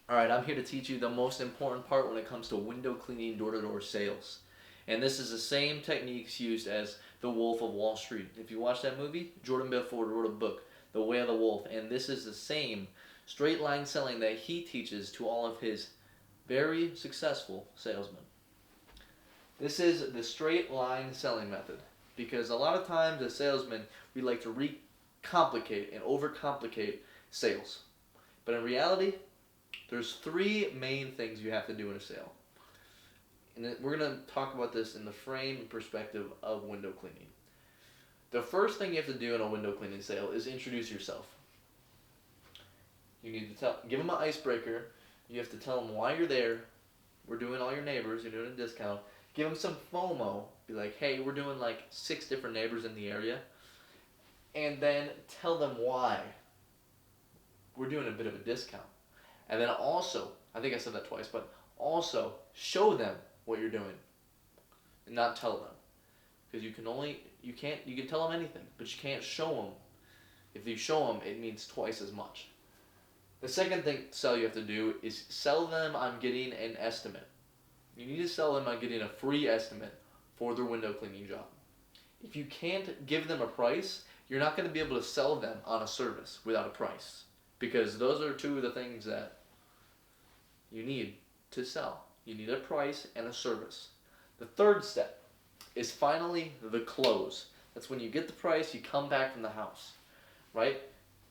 Alright, I'm here to teach you the most important part when it comes to window cleaning door-to-door sales. And this is the same techniques used as The Wolf of Wall Street. If you watch that movie, Jordan Belfort wrote a book, The Way of the Wolf, and this is the same straight line selling that he teaches to all of his very successful salesmen. This is the straight line selling method because a lot of times as salesmen we like to recomplicate and overcomplicate sales. But in reality, there's three main things you have to do in a sale. And we're going to talk about this in the frame and perspective of window cleaning. The first thing you have to do in a window cleaning sale is introduce yourself. You need to give them an icebreaker. You have to tell them why you're there. We're doing all your neighbors. You're doing a discount. Give them some FOMO. Be like, hey, we're doing like 6 different neighbors in the area. And then tell them why we're doing a bit of a discount. And then also, I think I said that twice, but also show them what you're doing and not tell them. Because you can tell them anything, but you can't show them. If you show them, it means twice as much. The second thing sell you have to do is sell them on getting an estimate. You need to sell them on getting a free estimate for their window cleaning job. If you can't give them a price, you're not going to be able to sell them on a service without a price. Because those are two of the things that you need to sell. You need a price and a service. The third step is finally the close. That's when you get the price, you come back from the house, right?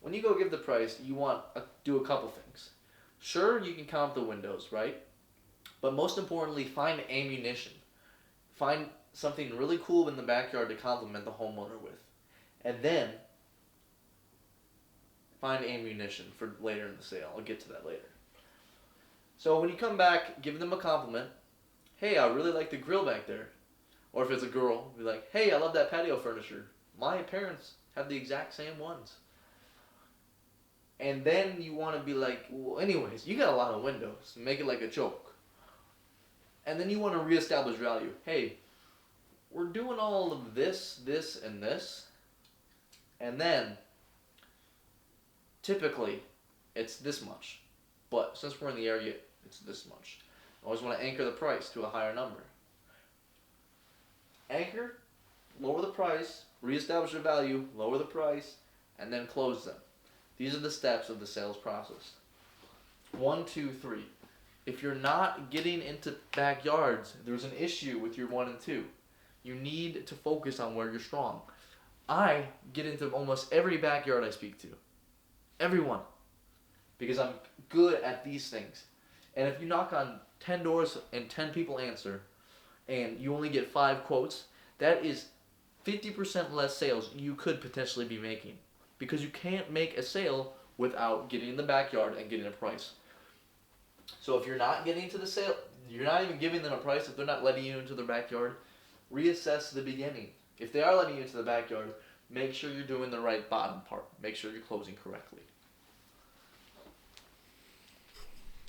When you go give the price, you want to do a couple things. Sure, you can count the windows, right? But most importantly, find ammunition. Find something really cool in the backyard to compliment the homeowner with. And then find ammunition for later in the sale. I'll get to that later. So when you come back, give them a compliment. Hey, I really like the grill back there. Or if it's a girl, be like, hey, I love that patio furniture. My parents have the exact same ones. And then you want to be like, well, anyways, you got a lot of windows. Make it like a joke. And then you want to reestablish value. Hey, we're doing all of this, this, and this. And then, typically, it's this much. But since we're in the area, it's this much. I always want to anchor the price to a higher number. Anchor, lower the price, reestablish the value, lower the price, and then close them. These are the steps of the sales process. 1, 2, 3. If you're not getting into backyards, there's an issue with your 1 and 2. You need to focus on where you're strong. I get into almost every backyard I speak to. Everyone. Because I'm good at these things. And if you knock on 10 doors and 10 people answer, and you only get 5 quotes, that is 50% less sales you could potentially be making. Because you can't make a sale without getting in the backyard and getting a price. So if you're not getting to the sale, you're not even giving them a price, if they're not letting you into their backyard, reassess the beginning. If they are letting you into the backyard, make sure you're doing the right bottom part. Make sure you're closing correctly.